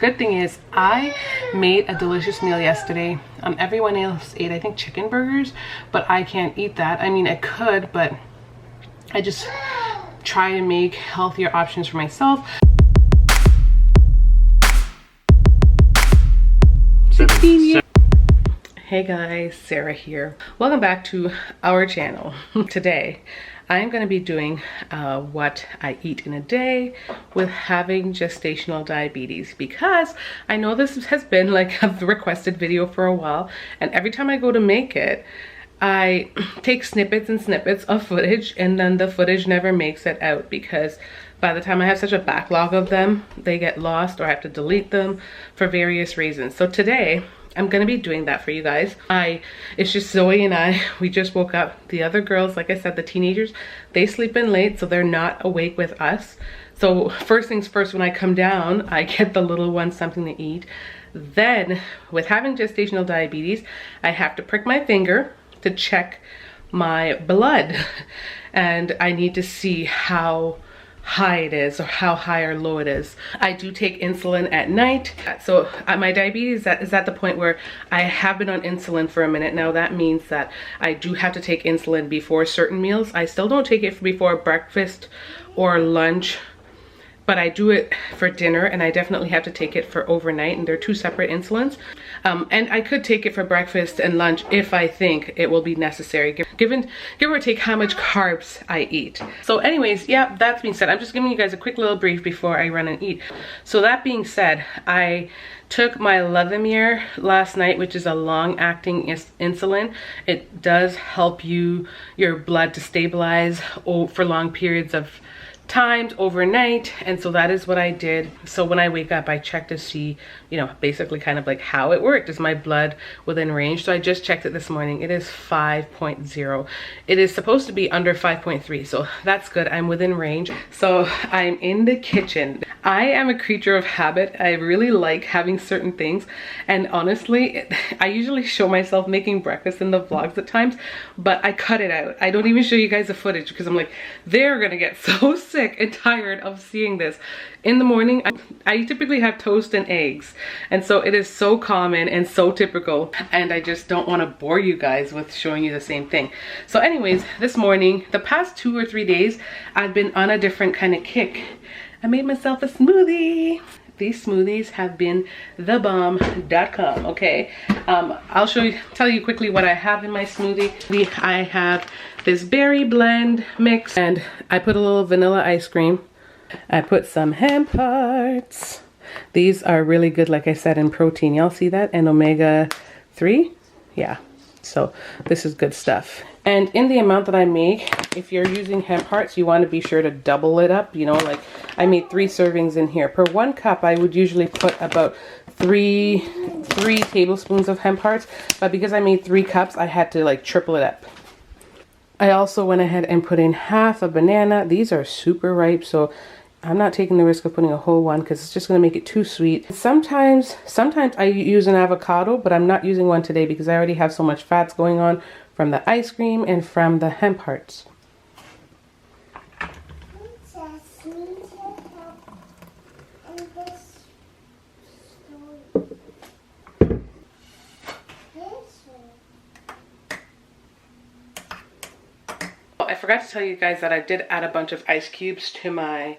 good thing is I made a delicious meal yesterday. Everyone else ate, I think, chicken burgers, but I can't eat that. I mean, I could, but I just try to make healthier options for myself. 16 years. Hey guys, Sarah here. Welcome back to our channel. Today, I'm going to be doing what I eat in a day with having gestational diabetes, because I know this has been like a requested video for a while, and every time I go to make it, I take snippets and snippets of footage, and then the footage never makes it out because by the time I have such a backlog of them, they get lost or I have to delete them for various reasons. So today, I'm gonna be doing that for you guys. It's just Zoe and I, we just woke up. The other girls, like I said, the teenagers, they sleep in late, so they're not awake with us. So first things first, when I come down, I get the little ones something to eat. Then with having gestational diabetes, I have to prick my finger to check my blood. And I need to see how high it is, or how high or low it is. I do take insulin at night. So my diabetes is at the point where I have been on insulin for a minute now. That means that I do have to take insulin before certain meals. I still don't take it before breakfast or lunch, but I do it for dinner, and I definitely have to take it for overnight, and they're two separate insulins. And I could take it for breakfast and lunch if I think it will be necessary, give or take how much carbs I eat. So anyways, yeah, that's being said, I'm just giving you guys a quick little brief before I run and eat. So that being said, I took my Levemir last night, which is a long-acting insulin. It does help your blood to stabilize for long periods of times overnight, and so that is what I did. So when I wake up, I check to see, you know, basically kind of like how it worked. Is my blood within range? So I just checked it this morning. It is 5.0. It is supposed to be under 5.3, so that's good. I'm within range. So I'm in the kitchen. I am a creature of habit. I really like having certain things, and honestly, I usually show myself making breakfast in the vlogs at times, but I cut it out. I don't even show you guys the footage because I'm like, they're gonna get so sick and tired of seeing this. In the morning, I typically have toast and eggs, and so it is so common and so typical, and I just don't want to bore you guys with showing you the same thing. So anyways, this morning, the past 2 or 3 days, I've been on a different kind of kick. I made myself a smoothie. These smoothies have been the bomb.com. Okay, I'll tell you quickly what I have in my smoothie. I have this berry blend mix, and I put a little vanilla ice cream. I put some hemp hearts. These are really good, like I said, in protein. Y'all see that? And omega-3. Yeah, so this is good stuff. And in the amount that I make, if you're using hemp hearts, you want to be sure to double it up. You know, like I made 3 servings in here. Per 1 cup, I would usually put about 3 tablespoons of hemp hearts. But because I made 3 cups, I had to like triple it up. I also went ahead and put in half a banana. These are super ripe, so I'm not taking the risk of putting a whole one because it's just going to make it too sweet. Sometimes I use an avocado, but I'm not using one today because I already have so much fats going on from the ice cream and from the hemp hearts. I forgot to tell you guys that I did add a bunch of ice cubes to my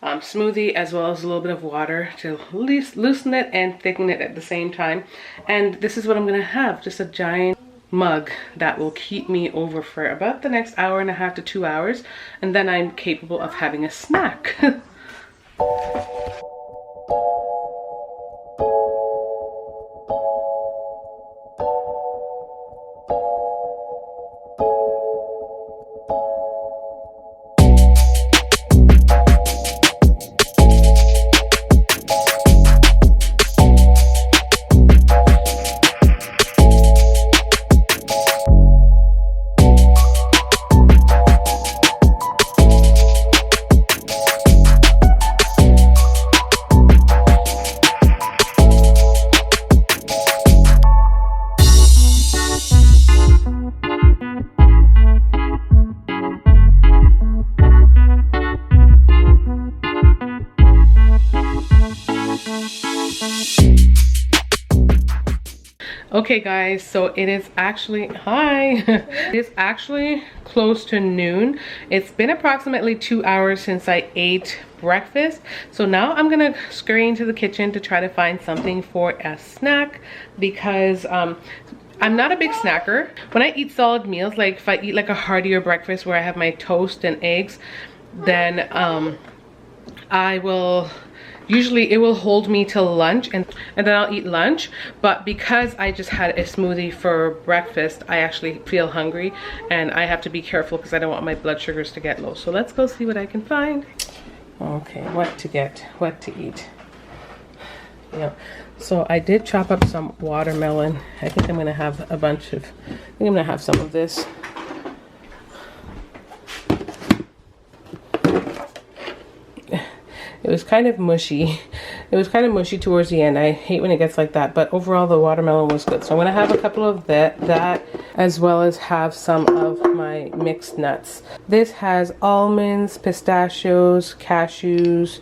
smoothie, as well as a little bit of water to loosen it and thicken it at the same time. And this is what I'm gonna have, just a giant mug that will keep me over for about the next 1.5 to 2 hours, and then I'm capable of having a snack. Okay guys, so it is actually, hi, it's actually close to noon. It's been approximately 2 hours since I ate breakfast. So now I'm gonna scurry into the kitchen to try to find something for a snack because I'm not a big snacker. When I eat solid meals, like if I eat like a heartier breakfast where I have my toast and eggs, then I will usually, it will hold me till lunch and then I'll eat lunch. But because I just had a smoothie for breakfast, I actually feel hungry and I have to be careful because I don't want my blood sugars to get low. So let's go see what I can find. Okay, what to get, what to eat. Yeah, so I did chop up some watermelon. I think I'm gonna have a bunch of, I think I'm gonna have some of this. It was kind of mushy. It was kind of mushy towards the end. I hate when it gets like that, but overall the watermelon was good. So I'm gonna have a couple of that as well as have some of my mixed nuts. This has almonds, pistachios, cashews,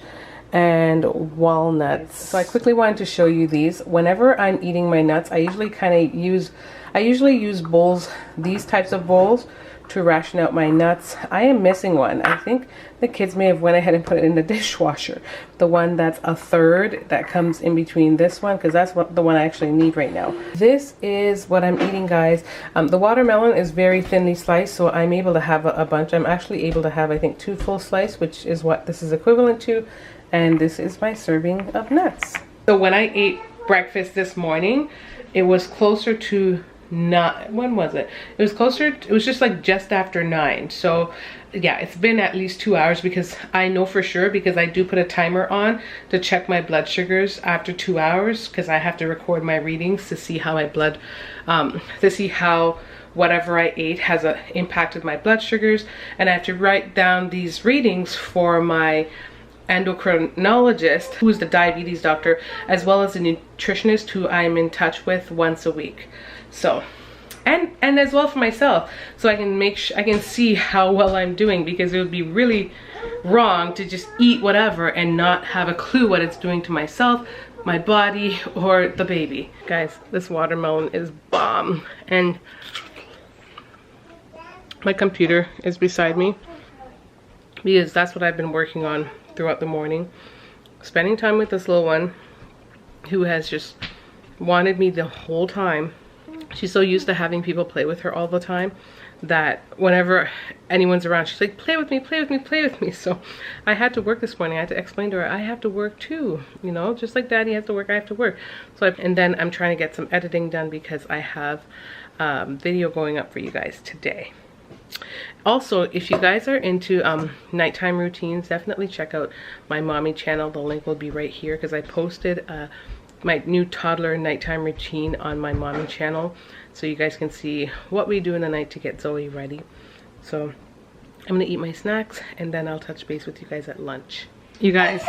and walnuts. So I quickly wanted to show you these. Whenever I'm eating my nuts, I usually use bowls, these types of bowls, to ration out my nuts. I am missing one. I think the kids may have went ahead and put it in the dishwasher. The one that's a third that comes in between this one, because that's what the one I actually need right now. This is what I'm eating, guys. The watermelon is very thinly sliced, so I'm able to have a bunch. I'm actually able to have, I think, 2 full slices, which is what this is equivalent to. And this is my serving of nuts. So when I ate breakfast this morning, it was closer to when was it? It was closer, it was just like just after 9. So yeah, it's been at least 2 hours because I know for sure, because I do put a timer on to check my blood sugars after 2 hours, because I have to record my readings to see how my blood, to see how whatever I ate has impacted my blood sugars. And I have to write down these readings for my endocrinologist, who is the diabetes doctor, as well as a nutritionist who I'm in touch with once a week. So, and as well for myself, so I can I can see how well I'm doing, because it would be really wrong to just eat whatever and not have a clue what it's doing to myself, my body, or the baby. Guys, this watermelon is bomb, and my computer is beside me because that's what I've been working on throughout the morning, spending time with this little one who has just wanted me the whole time. She's so used to having people play with her all the time that whenever anyone's around, she's like, play with me, play with me, play with me. So I had to work this morning. I had to explain to her, I have to work too, you know, just like daddy has to work, I have to work. So and then I'm trying to get some editing done because I have video going up for you guys today. Also, if you guys are into nighttime routines, definitely check out my mommy channel. The link will be right here, because I posted my new toddler nighttime routine on my mommy channel, so you guys can see what we do in the night to get Zoe ready. So I'm gonna eat my snacks and then I'll touch base with you guys at lunch. You guys,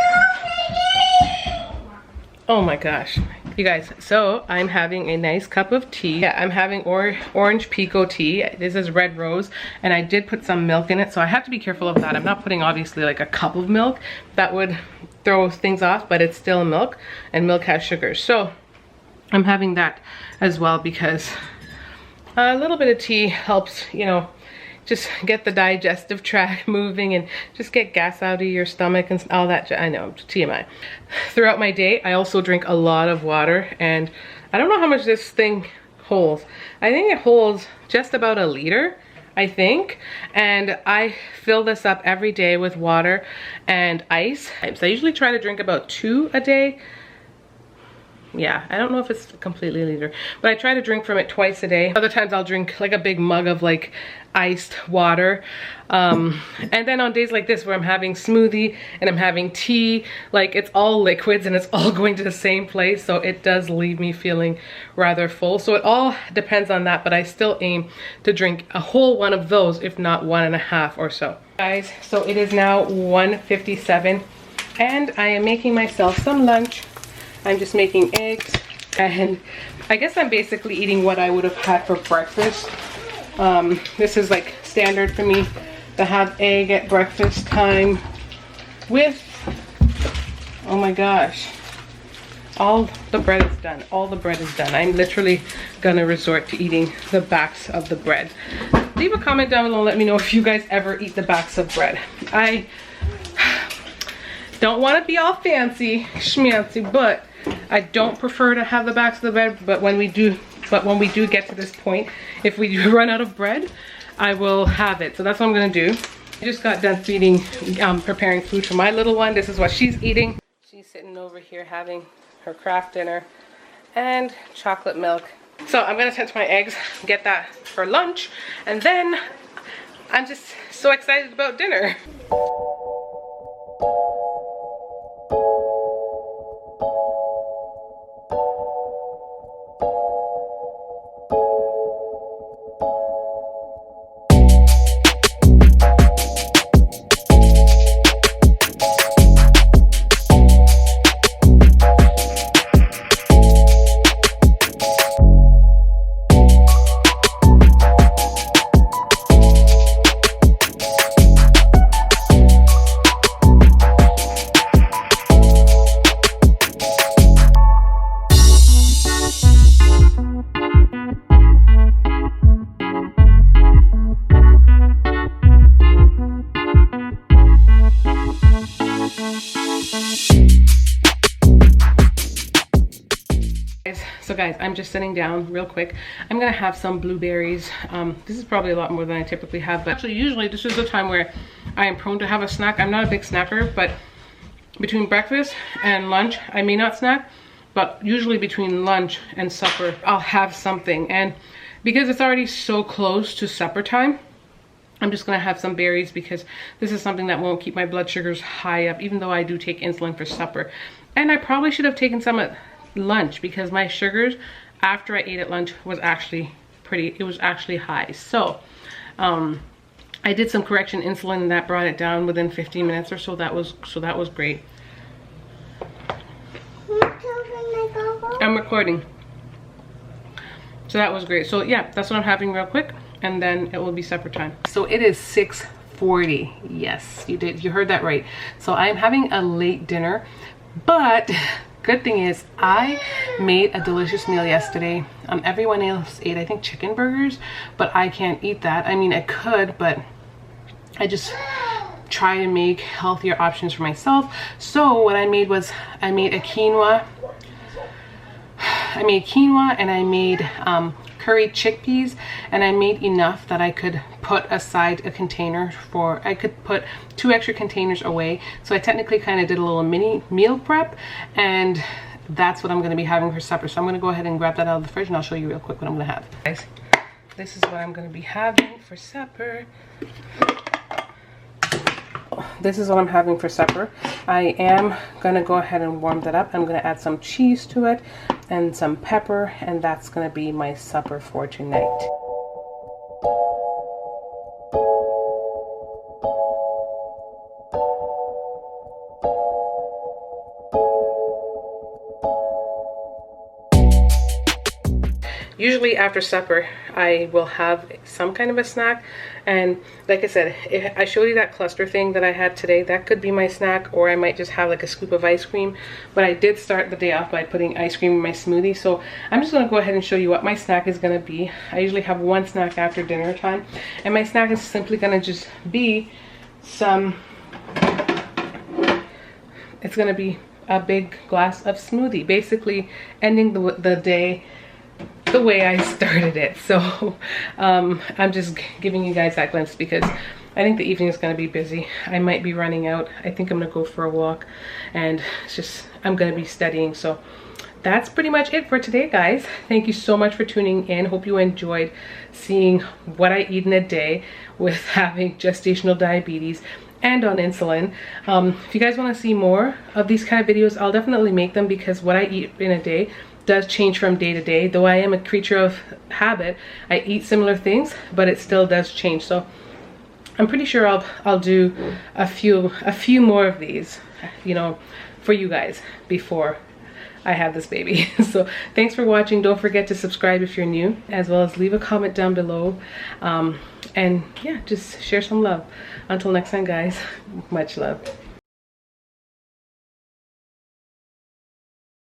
oh my gosh, you guys, so I'm having a nice cup of tea. Yeah, I'm having orange pico tea. This is red rose, and I did put some milk in it, so I have to be careful of that. I'm not putting obviously like a cup of milk. That would throw things off, but it's still milk, and milk has sugar. So I'm having that as well, because a little bit of tea helps, you know, just get the digestive tract moving and just get gas out of your stomach and all that. I know, TMI. Throughout my day, I also drink a lot of water, and I don't know how much this thing holds. I think it holds just about a liter, I think, and I fill this up every day with water and ice. So I usually try to drink about 2 a day. Yeah, I don't know if it's completely a liter, but I try to drink from it twice a day. Other times I'll drink like a big mug of like iced water. And then on days like this where I'm having smoothie and I'm having tea, like it's all liquids and it's all going to the same place, so it does leave me feeling rather full. So it all depends on that, but I still aim to drink a whole one of those, if not 1.5 or so. Guys, so it is now 1:57 and I am making myself some lunch. I'm just making eggs, and I guess I'm basically eating what I would have had for breakfast. This is like standard for me to have egg at breakfast time with, oh my gosh, all the bread is done. All the bread is done. I'm literally gonna resort to eating the backs of the bread. Leave a comment down below and let me know if you guys ever eat the backs of bread. I don't want to be all fancy schmancy, but I don't prefer to have the backs of the bread. But when we do get to this point, if we do run out of bread, I will have it. So that's what I'm gonna do. I just got done feeding, preparing food for my little one. This is what she's eating. She's sitting over here having her craft dinner and chocolate milk. So I'm gonna touch my eggs, get that for lunch, and then I'm just so excited about dinner. So guys, I'm just sitting down real quick. I'm gonna have some blueberries. This is probably a lot more than I typically have, but actually usually this is the time where I am prone to have a snack. I'm not a big snacker, but between breakfast and lunch, I may not snack, but usually between lunch and supper, I'll have something. And because it's already so close to supper time, I'm just gonna have some berries because this is something that won't keep my blood sugars high up, even though I do take insulin for supper. And I probably should have taken some at lunch because my sugars after I ate at lunch was actually high. So I did some correction insulin and that brought it down within 15 minutes or so. That was great. I'm recording. So that was great. So yeah, that's what I'm having real quick, and then it will be supper time. So it is 6:40. Yes, you heard that right. So I'm having a late dinner, but good thing is I made a delicious meal yesterday. Everyone else ate, I think, chicken burgers, but I can't eat that. I mean, I could, but I just try to make healthier options for myself. So what I made was I made quinoa and I made curried chickpeas, and I made enough that I could put aside a container for, I could put 2 extra containers away. So I technically kind of did a little mini meal prep, and that's what I'm going to be having for supper. So I'm going to go ahead and grab that out of the fridge and I'll show you real quick what I'm going to have. Guys, this is what I'm going to be having for supper. This is what I'm having for supper. I am going to go ahead and warm that up. I'm going to add some cheese to it and some pepper, and that's going to be my supper for tonight. Usually after supper, I will have some kind of a snack. And like I said, if I showed you that cluster thing that I had today, that could be my snack, or I might just have like a scoop of ice cream. But I did start the day off by putting ice cream in my smoothie. So I'm just gonna go ahead and show you what my snack is gonna be. I usually have one snack after dinner time. And my snack is simply gonna just be some, it's gonna be a big glass of smoothie. Basically ending the day the way I started it. So I'm just giving you guys that glimpse because I think the evening is going to be busy. I might be running out. I think I'm going to go for a walk, and it's just, I'm going to be studying. So that's pretty much it for today, guys. Thank you so much for tuning in. Hope you enjoyed seeing what I eat in a day with having gestational diabetes and on insulin. If you guys want to see more of these kind of videos, I'll definitely make them, because what I eat in a day does change from day to day. Though I am a creature of habit, I eat similar things, but it still does change. So I'm pretty sure I'll do a few more of these, you know, for you guys before I have this baby. So thanks for watching. Don't forget to subscribe if you're new, as well as leave a comment down below, and yeah, just share some love. Until next time, guys, much love.